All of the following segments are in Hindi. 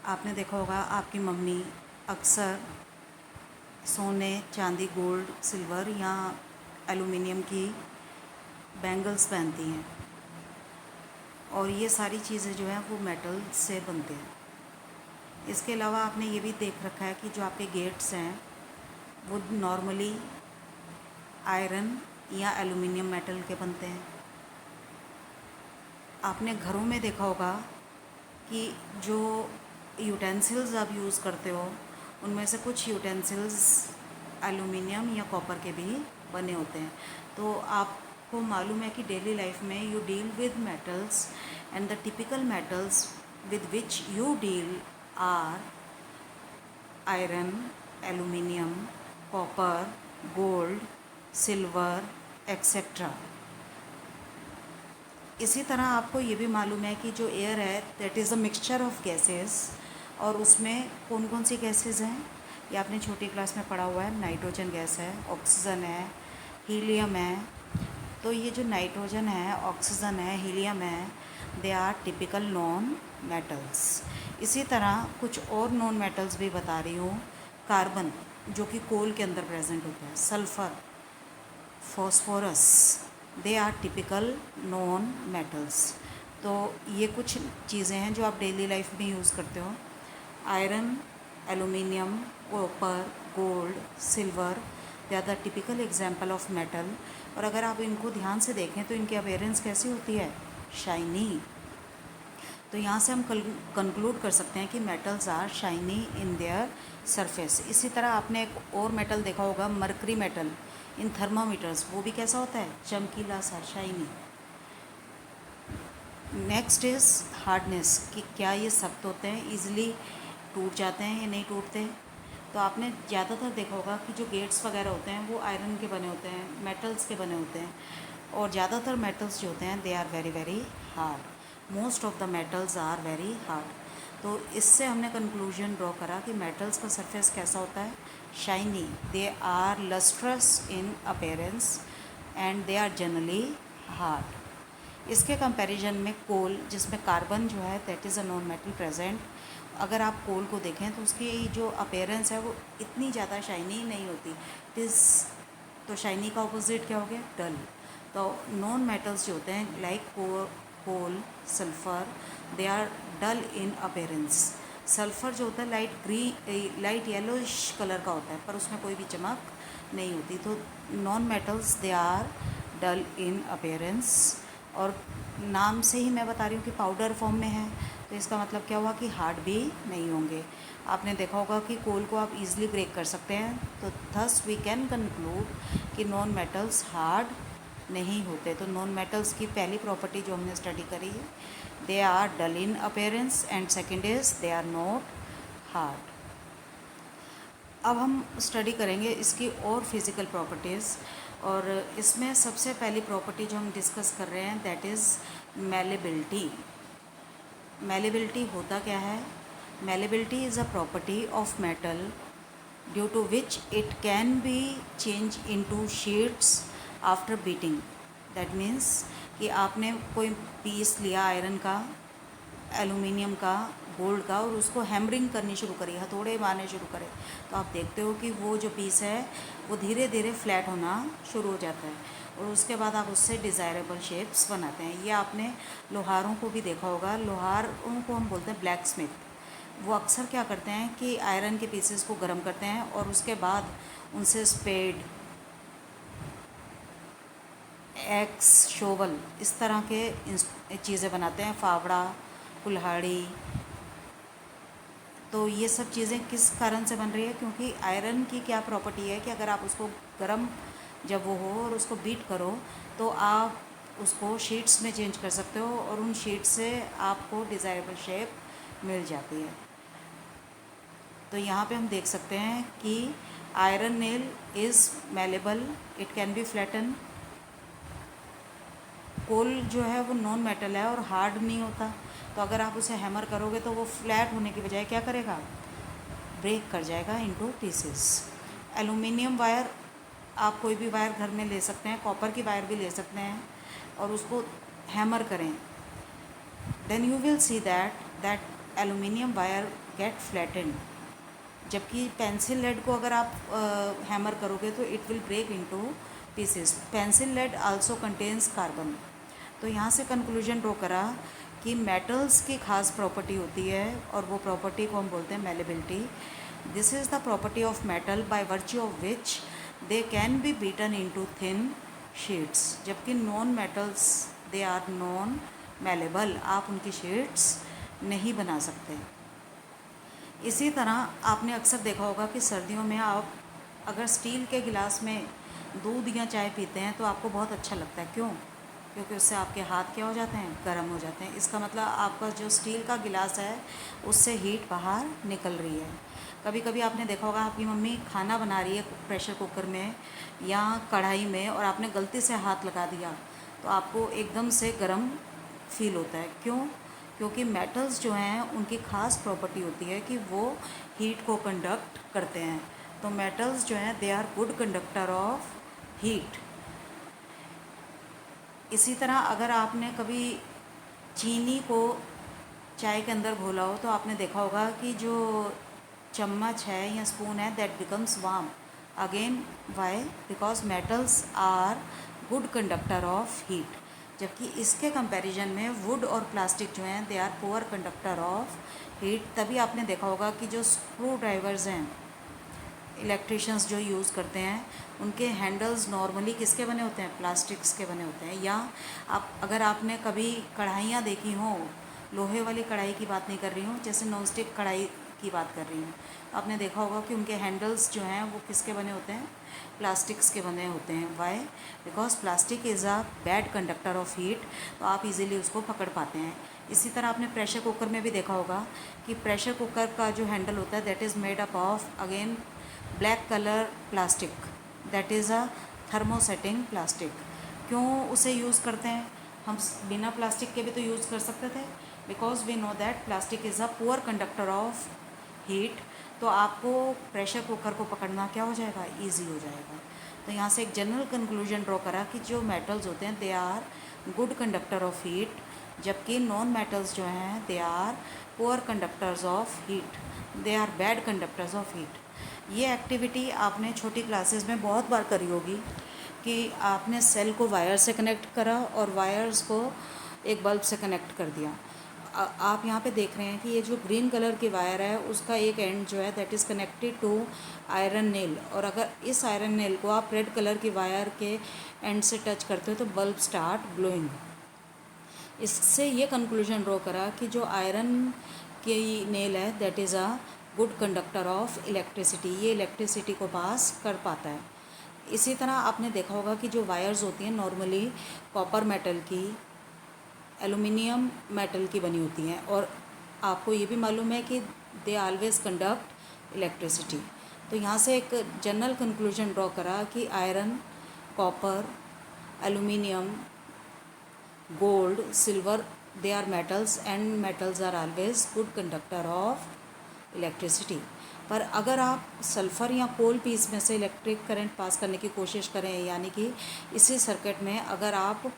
आपने देखा होगा आपकी मम्मी अक्सर सोने, चांदी, गोल्ड, सिल्वर या एलुमिनियम की बैंगल्स पहनती हैं और ये सारी चीज़ें जो हैं वो मेटल से बनते हैं। इसके अलावा आपने ये भी देख रखा है कि जो आपके गेट्स हैं वो नॉर्मली आयरन या एलुमिनियम मेटल के बनते हैं। आपने घरों में देखा होगा कि जो यूटेंसिल्स आप यूज़ करते हो उनमें से कुछ यूटेंसिल्स एलुमिनियम या कॉपर के भी बने होते हैं। तो आपको मालूम है कि डेली लाइफ में you deal with metals and the typical metals with which you deal are iron, aluminium, copper, gold, silver etcetera. इसी तरह आपको ये भी मालूम है कि जो एयर है that is a mixture of gases और उसमें कौन कौन सी गैसेस हैं ये आपने छोटी क्लास में पढ़ा हुआ है। नाइट्रोजन गैस है, ऑक्सीजन है, हीलियम है। तो ये जो नाइट्रोजन है, ऑक्सीजन है, हीलियम है, they are typical non metals. इसी तरह कुछ और नॉन मेटल्स भी बता रही हूँ। कार्बन जो कि कोल के अंदर प्रेजेंट होता है, sulphur, phosphorus, they are typical non metals. तो ये कुछ चीज़ें हैं जो आप डेली लाइफ में यूज़ करते हो। Iron, aluminium, copper, gold, silver, they are the typical example of metal. और अगर आप इनको ध्यान से देखें तो इनकी अपीयरेंस कैसी होती है? शाइनी। तो यहाँ से हम कंक्लूड कर सकते हैं कि metals are shiny in their surface. इसी तरह आपने एक और मेटल देखा होगा, मर्करी मेटल इन थर्मामीटर्स। वो भी कैसा होता है? चमकीला सा, शाइनी। नेक्स्ट इज़ हार्डनेस, कि क्या ये सख्त होते हैं, ईजिली टूट जाते हैं या नहीं टूटते। तो आपने ज़्यादातर देखा होगा कि जो गेट्स वगैरह होते हैं वो आयरन के बने होते हैं, मेटल्स के बने होते हैं। और ज़्यादातर मेटल्स जो होते हैं they are very very hard. Most of the metals are very hard. तो इससे हमने कंक्लूजन ड्रॉ करा कि मेटल्स का सरफेस कैसा होता है? Shiny. They are lustrous in appearance and they are generally hard. इसके कंपैरिजन में कोल, जिसमें कार्बन जो है that is a non metal present, अगर आप कोल को देखें तो उसकी जो अपीयरेंस है वो इतनी ज़्यादा शाइनी नहीं होती। इस तो शाइनी का ऑपोजिट क्या हो गया? डल। तो नॉन मेटल्स जो होते हैं like coal, sulphur, they are dull in appearance. Sulphur जो होता है लाइट येलोइश कलर का होता है पर उसमें कोई भी चमक नहीं होती। तो non metals they are dull in appearance. और नाम से ही मैं बता रही हूँ कि पाउडर फॉर्म में है तो इसका मतलब क्या हुआ कि हार्ड भी नहीं होंगे। आपने देखा होगा कि कोल को आप इजीली ब्रेक कर सकते हैं। तो थस वी कैन कंक्लूड कि नॉन मेटल्स हार्ड नहीं होते। तो नॉन मेटल्स की पहली प्रॉपर्टी जो हमने स्टडी करी है, they are dull in appearance and second is they are not hard. अब हम स्टडी करेंगे इसकी और फिज़िकल प्रॉपर्टीज़। और इसमें सबसे पहली प्रॉपर्टी जो हम डिस्कस कर रहे हैं दैट इज़ मेलेबिलिटी। मेलेबिलिटी होता क्या है? Malleability is a property of metal due to which it can be change into sheets after beating. That means कि आपने कोई पीस लिया आयरन का, एलुमिनियम का, गोल्ड का, और उसको हैमरिंग करनी शुरू करी, हथौड़े मारने शुरू करे, तो आप देखते हो कि वो जो पीस है वो धीरे धीरे फ्लैट होना शुरू हो जाता है और उसके बाद आप उससे डिज़ायरेबल शेप्स बनाते हैं। ये आपने लोहारों को भी देखा होगा। लोहारों को हम बोलते हैं ब्लैक स्मिथ। वो अक्सर क्या करते हैं कि आयरन के पीसेस को गर्म करते हैं और उसके बाद उनसे स्पेड, एक्स, शोवल, इस तरह के चीज़ें बनाते हैं, फावड़ा, कुल्हाड़ी। तो ये सब चीज़ें किस कारण से बन रही है? क्योंकि आयरन की क्या प्रॉपर्टी है कि अगर आप उसको गर्म जब वो हो और उसको बीट करो तो आप उसको शीट्स में चेंज कर सकते हो और उन शीट्स से आपको डिज़ायरेबल शेप मिल जाती है। तो यहाँ पे हम देख सकते हैं कि iron nail is malleable, it can be flatten. Coal जो है वो नॉन मेटल है और हार्ड नहीं होता, तो अगर आप उसे हैमर करोगे तो वो फ्लैट होने की बजाय क्या करेगा? ब्रेक कर जाएगा इनटू पीसेस। एलुमिनियम वायर, आप कोई भी वायर घर में ले सकते हैं, कॉपर की वायर भी ले सकते हैं और उसको हैमर करें, then you will see that aluminium wire get flattened, जबकि पेंसिल लेड को अगर आप हैमर करोगे तो it will break into pieces. Pencil lead also contains carbon. तो यहाँ से कंक्लूजन ड्रॉ करा कि मेटल्स की खास प्रॉपर्टी होती है और वो प्रॉपर्टी को हम बोलते हैं malleability. This is the property of metal by virtue of which they can be beaten into thin sheets, जबकि non metals they are non malleable, आप उनकी शीट्स नहीं बना सकते। इसी तरह आपने अक्सर देखा होगा कि सर्दियों में आप अगर स्टील के गिलास में दूध या चाय पीते हैं तो आपको बहुत अच्छा लगता है। क्यों? क्योंकि उससे आपके हाथ क्या हो जाते हैं, गर्म हो जाते हैं। इसका मतलब आपका जो स्टील का गिलास है उससे हीट बाहर निकल रही है। कभी कभी आपने देखा होगा आपकी मम्मी खाना बना रही है प्रेशर कुकर में या कढ़ाई में और आपने गलती से हाथ लगा दिया तो आपको एकदम से गर्म फील होता है। क्यों? क्योंकि मेटल्स जो हैं उनकी ख़ास प्रॉपर्टी होती है कि वो हीट को कंडक्ट करते हैं। तो मेटल्स जो हैं they are good conductor of heat. इसी तरह अगर आपने कभी चीनी को चाय के अंदर घोला हो तो आपने देखा होगा कि जो चम्मच है या स्पून है that becomes warm again. Why? Because metals are good conductor of heat, जबकि इसके कंपैरिजन में वुड और प्लास्टिक जो हैं they are poor conductor of heat. तभी आपने देखा होगा कि जो स्क्रू ड्राइवर्स हैं इलेक्ट्रिशियंस जो यूज़ करते हैं उनके हैंडल्स नॉर्मली किसके बने होते हैं, प्लास्टिक्स के बने होते हैं। या आप अगर आपने कभी कढ़ाइयाँ देखी हों, लोहे वाली कढ़ाई की बात नहीं कर रही हूँ, जैसे नॉन स्टिक कढ़ाई की बात कर रही हूँ, आपने देखा होगा कि उनके हैंडल्स जो हैं वो किसके बने होते हैं, प्लास्टिक्स के बने होते हैं। Why? Because plastic is a bad conductor of heat, तो आप इजीली उसको पकड़ पाते हैं। इसी तरह आपने प्रेशर कुकर में भी देखा होगा कि प्रेशर कुकर का जो हैंडल होता है that is made up of again black colour plastic, that is a thermosetting plastic. क्यों उसे यूज़ करते हैं? हम बिना प्लास्टिक के भी तो यूज़ कर सकते थे, because we know that plastic is a poor conductor of heat. तो आपको प्रेशर कुकर को पकड़ना क्या हो जाएगा, ईजी हो जाएगा। तो यहाँ से एक जनरल कंक्लूजन ड्रॉ करा कि जो मेटल्स होते हैं they are good conductor of heat, जबकि नॉन मेटल्स जो हैं they are poor conductors of heat, they are bad conductors of heat. ये एक्टिविटी आपने छोटी क्लासेस में बहुत बार करी होगी कि आपने सेल को वायर से कनेक्ट करा और वायर्स को एक बल्ब से कनेक्ट कर दिया। आप यहाँ पे देख रहे हैं कि ये जो ग्रीन कलर की वायर है उसका एक एंड जो है that is connected to iron nail, और अगर इस आयरन नेल को आप रेड कलर की वायर के एंड से टच करते हो तो बल्ब स्टार्ट ग्लोइंग। इससे ये कंक्लूजन ड्रॉ करा कि जो आयरन की नेल है that is a good conductor of electricity, ये इलेक्ट्रिसिटी को पास कर पाता है। इसी तरह आपने देखा होगा कि जो वायर्स होती हैं नॉर्मली कॉपर मेटल की, एल्युमिनियम मेटल की बनी होती हैं, और आपको ये भी मालूम है कि दे ऑलवेज कंडक्ट इलेक्ट्रिसिटी। तो यहाँ से एक जनरल कंक्लूजन ड्रॉ करा कि iron, copper, aluminium, gold, silver, they are metals and metals are always good conductor of electricity. पर अगर आप सल्फ़र या कोल पीस में से इलेक्ट्रिक करंट पास करने की कोशिश करें, यानी कि इसी सर्किट में अगर आप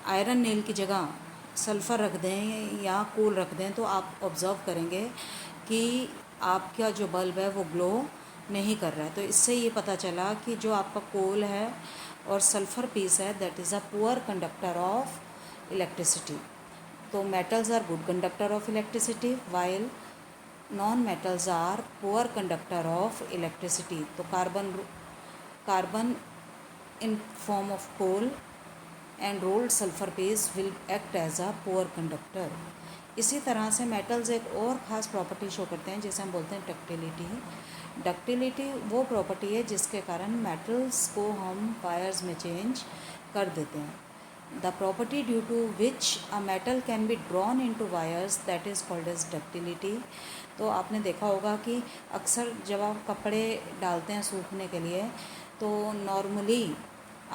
आयरन नेल की जगह सल्फ़र रख दें या कोल रख दें तो आप ऑब्ज़र्व करेंगे कि आपका जो बल्ब है वो ग्लो नहीं कर रहा है। तो इससे ये पता चला कि जो आपका कोल है और सल्फ़र पीस है that is a poor conductor of electricity. तो metals are good conductor of electricity while non metals are poor conductor of electricity. तो carbon in form of coal and rolled sulphur paste will act as a poor conductor. इसी तरह से मेटल्स एक और ख़ास प्रॉपर्टी शो करते हैं जिसे हम बोलते हैं डक्टिलिटी। डक्टिलिटी वो प्रॉपर्टी है जिसके कारण मेटल्स को हम वायर्स में चेंज कर देते हैं। The property due to which a metal can be drawn into wires that is called as ductility. तो आपने देखा होगा कि अक्सर जब आप कपड़े डालते हैं सूखने के लिए तो नॉर्मली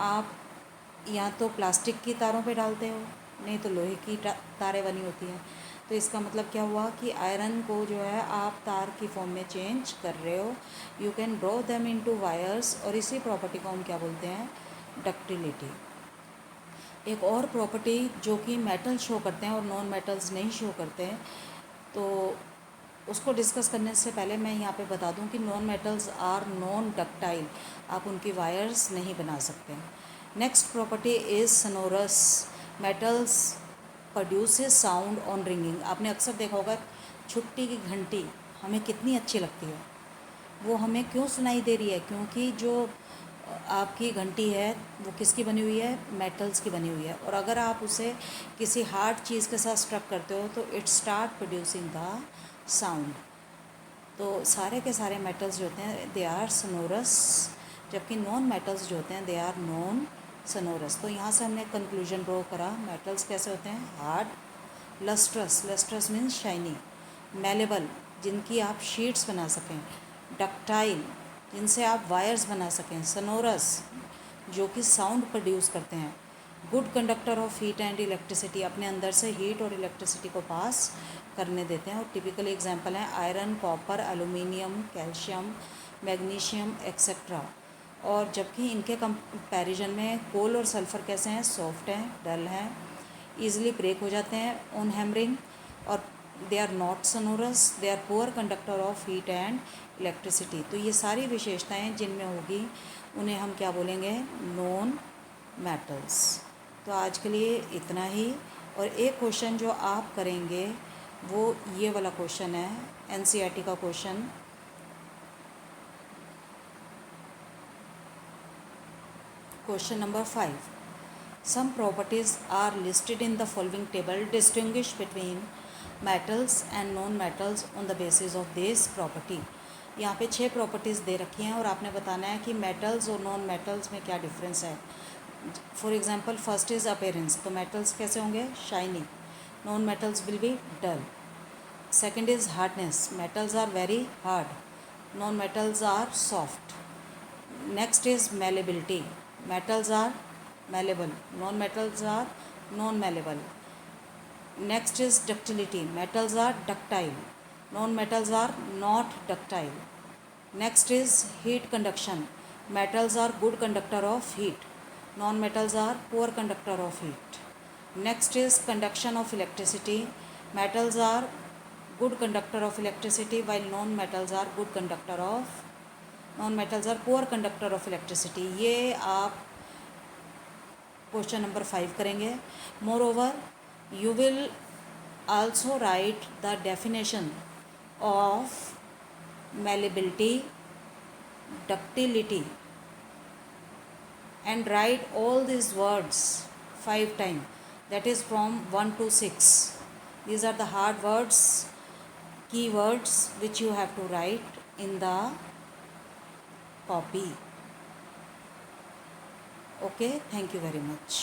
आप या तो प्लास्टिक की तारों पे डालते हो, नहीं तो लोहे की तारें बनी होती हैं। तो इसका मतलब क्या हुआ कि आयरन को जो है आप तार की फॉर्म में चेंज कर रहे हो, you can draw them into wires, और इसी प्रॉपर्टी को हम क्या बोलते हैं, डक्टिलिटी। एक और प्रॉपर्टी जो कि मेटल शो करते हैं और नॉन मेटल्स नहीं शो करते हैं, तो उसको डिस्कस करने से पहले मैं यहाँ पे बता दूँ कि non metals are non ductile, आप उनकी वायर्स नहीं बना सकते। Next property is sonorous, metals produces sound on ringing. आपने अक्सर देखा होगा छुट्टी की घंटी हमें कितनी अच्छी लगती है, वो हमें क्यों सुनाई दे रही है, क्योंकि जो आपकी घंटी है वो किसकी बनी हुई है, मेटल्स की बनी हुई है। और अगर आप उसे किसी हार्ड चीज़ के साथ स्ट्रक करते हो तो it start producing the sound. तो सारे के सारे मेटल्स जो होते हैं दे आर सोनोरस, जबकि नॉन मेटल्स जो होते हैं दे आर नॉन सोनोरस। तो यहाँ से हमने कंक्लूजन ड्रॉ करा, मेटल्स कैसे होते हैं, hard, lustrous, lustrous means shiny, malleable जिनकी आप शीट्स बना सकें, डक्टाइल जिनसे आप वायर्स बना सकें, सोनोरस जो कि साउंड प्रोड्यूस करते हैं, good conductor of heat and electricity अपने अंदर से हीट और इलेक्ट्रिसिटी को पास करने देते हैं। और टिपिकल एग्जांपल हैं iron, copper, aluminium, calcium, magnesium etcetera. और जबकि इनके कंपैरिजन में कोल और सल्फ़र कैसे हैं, सॉफ्ट हैं, डल हैं, ईजिली ब्रेक हो जाते हैं ऑन हैमरिंग, और they are not sonorous, they are poor conductor of heat and electricity. तो ये सारी विशेषताएं जिनमें होगी उन्हें हम क्या बोलेंगे, नॉन मेटल्स। तो आज के लिए इतना ही। और एक क्वेश्चन जो आप करेंगे वो ये वाला क्वेश्चन है, एनसीईआरटी का question. Question number 5, some properties are listed in the following table, distinguish between metals and non metals on the basis of this property। यहाँ पे 6 प्रॉपर्टीज़ दे रखी हैं और आपने बताना है कि मेटल्स और नॉन मेटल्स में क्या डिफरेंस है। For example first is appearance, तो मेटल्स कैसे होंगे, shiny, non metals will be dull. Second is hardness, metals are very hard, non metals are soft. Next is malleability, metals are malleable, non metals are non malleable। next is ductility, metals are ductile, non metals are not ductile। next is heat conduction, metals are good conductor of heat, non metals are poor conductor of heat। next is conduction of electricity, metals are good conductor of electricity while non metals are good conductor of non metals are poor conductor of electricity. ये आप क्वेश्चन नंबर 5 करेंगे। Moreover you will also write the definition of malleability, ductility and write all these words 5 times, that is from 1 to 6. These are the hard words, key words which you have to write in the copy. Okay, thank you very much.